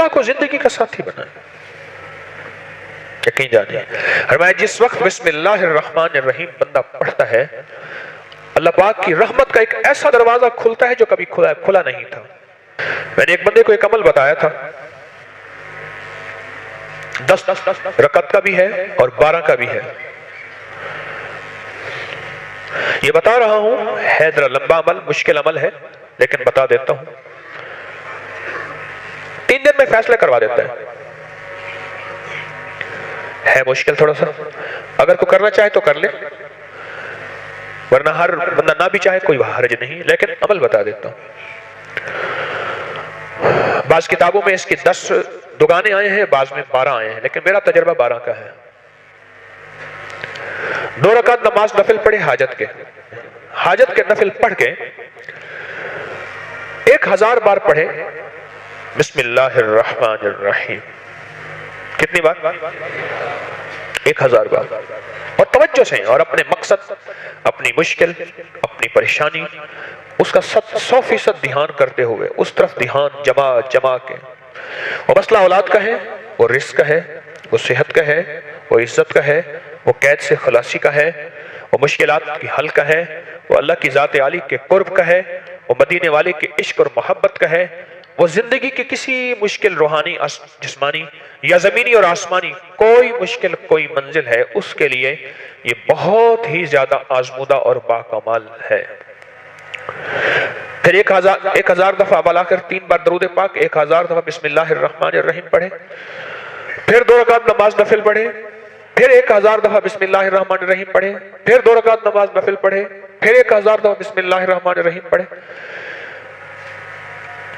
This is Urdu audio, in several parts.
اللہ کو زندگی کا ساتھی بنائیں. یقین جانیے فرمایا جس وقت بسم اللہ الرحمن الرحیم بندہ پڑھتا ہے اللہ پاک کی رحمت کا ایک ایسا دروازہ کھلتا ہے جو کبھی کھلا نہیں تھا. میں نے ایک بندے کو ایک عمل بتایا تھا، 10 رکعت کا بھی ہے اور 12 کا بھی ہے. یہ بتا رہا ہوں ہے ذرا لمبا عمل، مشکل عمل ہے، لیکن بتا دیتا ہوں. 3 دن میں فیصلہ کروا دیتا ہے مشکل تھوڑا سا. اگر کوئی کرنا چاہے تو کر لے، ورنہ ہر بندہ نہ بھی چاہے کوئی حرج نہیں، لیکن عمل بتا دیتا ہوں. بعض کتابوں میں اس کی 10 دگانے آئے ہیں، بعض میں 12 آئے ہیں، لیکن میرا تجربہ 12 کا ہے. 2 رکعت نماز نفل پڑھے حاجت کے نفل پڑھ کے 1000 بار پڑھے بسم اللہ الرحمن الرحیم. کتنی بار؟ 1000 بار. اور توجہ سے اور اپنے مقصد، اپنی مشکل، اپنی پریشانی، اس کا 100% دھیان کرتے ہوئے اس طرف دھیان جما کے. وہ مسئلہ اولاد کا ہے، وہ رزق کا ہے، وہ صحت کا ہے، وہ عزت کا ہے، وہ قید سے خلاصی کا ہے، وہ مشکلات کی حل کا ہے، وہ اللہ کی ذات عالی کے قرب کا ہے، وہ مدینے والے کے عشق اور محبت کا ہے، وہ زندگی کی کسی مشکل روحانی، جسمانی یا زمینی اور آسمانی کوئی مشکل، کوئی منزل ہے، اس کے لیے یہ بہت ہی زیادہ آزمودہ اور باکمال ہے. پھر 1000 دفعہ ملا کر 3 بار درود پاک، 1000 دفعہ بسم اللہ الرحمن الرحیم پڑھے. پھر 2 رکعت نماز نفل پڑھے، پھر 1000 دفعہ بسم اللہ الرحمن الرحیم پڑھے، پھر 2 رکعت نماز نفل پڑھے، پھر 1000 دفعہ بسم اللہ الرحمن الرحیم پڑھے.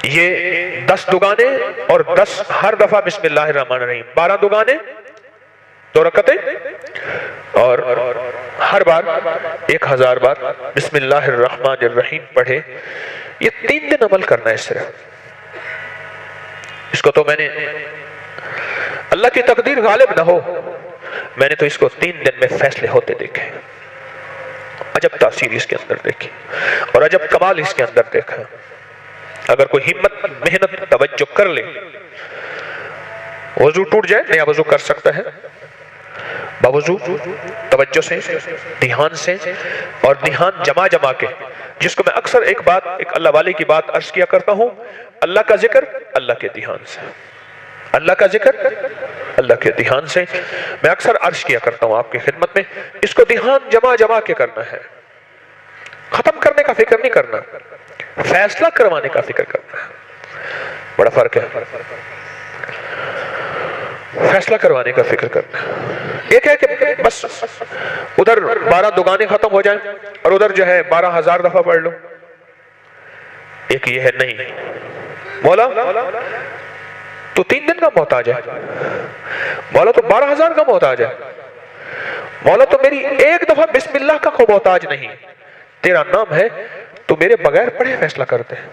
یہ 10 دگانے اور 10 ہر دفعہ بسم اللہ الرحمن الرحیم، 12 دگانے 2 رکعتیں اور ہر بار 1000 بار بسم اللہ الرحمن الرحیم پڑھے. یہ 3 دن عمل کرنا ہے صرف. اس کو تو میں نے، اللہ کی تقدیر غالب نہ ہو، میں نے تو اس کو 3 دن میں فیصلے ہوتے دیکھے. عجب تاثیر اس کے اندر دیکھی اور عجب کمال اس کے اندر دیکھا. اگر کوئی ہمت، محنت، توجہ کر لے، وضو ٹوٹ جائے نیا وضو کر سکتا ہے، باوضو توجہ سے، دھیان سے اور دھیان جما کے. جس کو میں اکثر ایک اللہ والے کی بات عرض کیا کرتا ہوں، اللہ کا ذکر اللہ کے دھیان سے، اللہ کا ذکر اللہ کے دھیان سے. میں اکثر عرض کیا کرتا ہوں آپ کی خدمت میں، اس کو دھیان جما کے کرنا ہے. ختم کرنے کا فکر نہیں کرنا، فیصلہ کروانے کا فکر کرنا ہے. بڑا فرق ہے. فیصلہ کروانے کا فکر کرنا ہے. ایک ہے کہ بس ادھر 12 دگانے ختم ہو جائیں اور ادھر جو ہے 12000 دفعہ پڑھ لو. ایک یہ ہے نہیں، مولا تو 3 دن کا محتاج ہے، مولا تو 12000 کا محتاج ہے، مولا تو میری 1 دفعہ بسم اللہ کا کو محتاج نہیں. تیرا نام ہے، تو میرے بغیر پڑھے فیصلہ کرتے ہیں.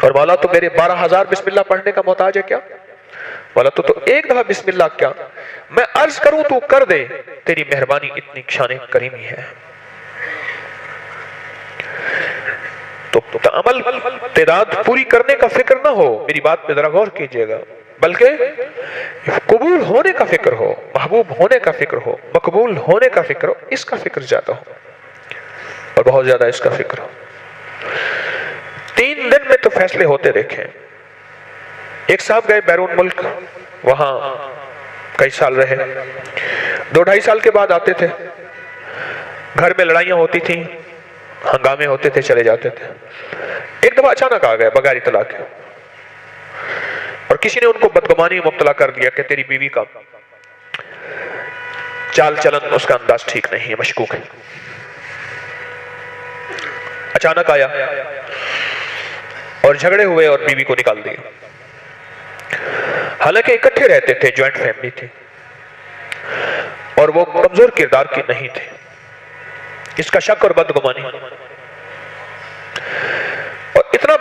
اور مولا تو میرے 12000 بسم اللہ پڑھنے کا محتاج ہے کیا؟ مولا تو 1 دفعہ بسم اللہ کیا میں عرض کروں تو کر دے، تیری مہربانی اتنی شان کریمی ہے. تو عمل تعداد پوری کرنے کا فکر نہ ہو، میری بات پہ ذرا غور کیجئے گا، بلکہ قبول ہونے کا فکر ہو، محبوب ہونے کا فکر ہو، مقبول ہونے کا فکر ہو. اس کا فکر زیادہ ہو اور بہت زیادہ اس کا فکر ہو. 3 دن میں تو فیصلے ہوتے دیکھیں. ایک صاحب گئے بیرون ملک، وہاں کئی سال رہے، 2-2.5 سال کے بعد آتے تھے. گھر میں لڑائیاں ہوتی تھیں، ہنگامے ہوتے تھے، چلے جاتے تھے. ایک دفعہ اچانک آ گئے بغیر اطلاع کے، اور کسی نے ان کو بدگمانی مبتلا کر دیا کہ تیری بیوی کا چال چلن، اس کا انداز ٹھیک نہیں ہے، مشکوک ہے. اچانک آیا اور جھگڑے ہوئے اور بیوی کو نکال دیا. حالانکہ اکٹھے رہتے تھے، جوائنٹ فیملی تھی، اور وہ کمزور کردار کی نہیں تھے. اس کا شک اور بدگمانی، اور اتنا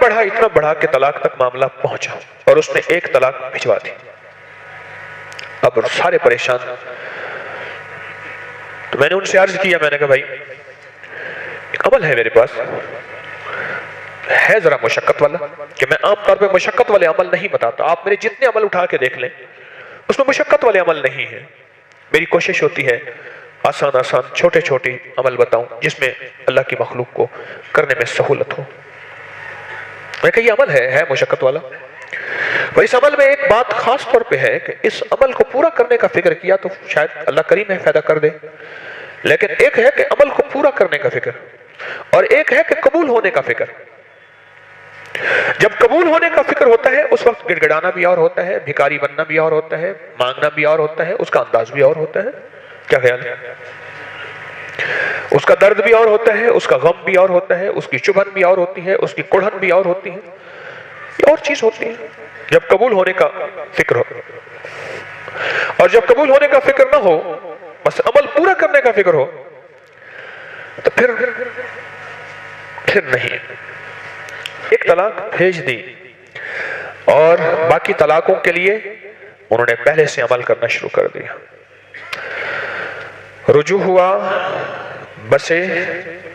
بڑھا کہ طلاق تک معاملہ پہنچا، اور اس نے 1 طلاق بھجوا دی. اب سارے پریشان. تو میں نے ان سے عرض کیا، میں نے کہا بھائی ایک عمل ہے میرے پاس، ہے ذرا مشقت والا، کہ میں عام طور پہ مشقت والے عمل نہیں بتاتا. آپ میرے جتنے عمل اٹھا کے دیکھ لیں اس میں مشقت والے عمل نہیں ہیں. میری کوشش ہوتی ہے آسان آسان چھوٹے چھوٹے عمل بتاؤں جس میں اللہ کی مخلوق کو کرنے میں سہولت ہو. میں کہ یہ عمل ہے مشقت والا. اور اس عمل میں ایک بات خاص طور پہ ہے کہ اس عمل کو پورا کرنے کا فکر کیا تو شاید اللہ کریم ہے فائدہ کر دے، لیکن ایک ہے کہ عمل کو پورا کرنے کا فکر اور ایک ہے کہ قبول ہونے کا فکر. جب قبول ہونے کا فکر ہوتا ہے اس وقت گڑ گڑانا بھی اور ہوتا ہے، بھکاری بننا بھی اور ہوتا ہے، مانگنا بھی اور ہوتا ہے، اس کا انداز بھی اور ہوتا ہے. کیا خیال ہے؟ اس کا درد بھی اور ہوتا ہے، اس کا غم بھی اور ہوتا ہے، اس کی چبھن بھی اور ہوتی ہے، اس کی کڑھن بھی اور ہوتی ہے. یہ اور چیز ہوتی ہے جب قبول ہونے کا فکر ہو. اور جب قبول ہونے کا فکر نہ ہو، بس عمل پورا کرنے کا فکر ہو، تو پھر نہیں. ایک طلاق بھیج دی اور باقی طلاقوں کے لیے انہوں نے پہلے سے عمل کرنا شروع کر دیا. رجوع ہوا، بسے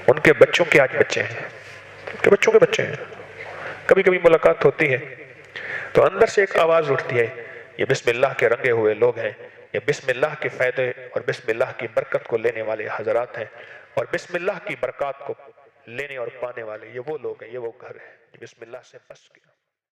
ان کے بچوں کے آج بچے ہیں، ان کے بچوں کے بچے ہیں. کبھی کبھی ملاقات ہوتی ہے تو اندر سے ایک آواز اٹھتی ہے، یہ بسم اللہ کے رنگے ہوئے لوگ ہیں، یہ بسم اللہ کے فائدے اور بسم اللہ کی برکت کو لینے والے حضرات ہیں، اور بسم اللہ کی برکات کو لینے اور پانے والے یہ وہ لوگ ہیں، یہ وہ گھر ہے جو بسم اللہ سے بس گیا.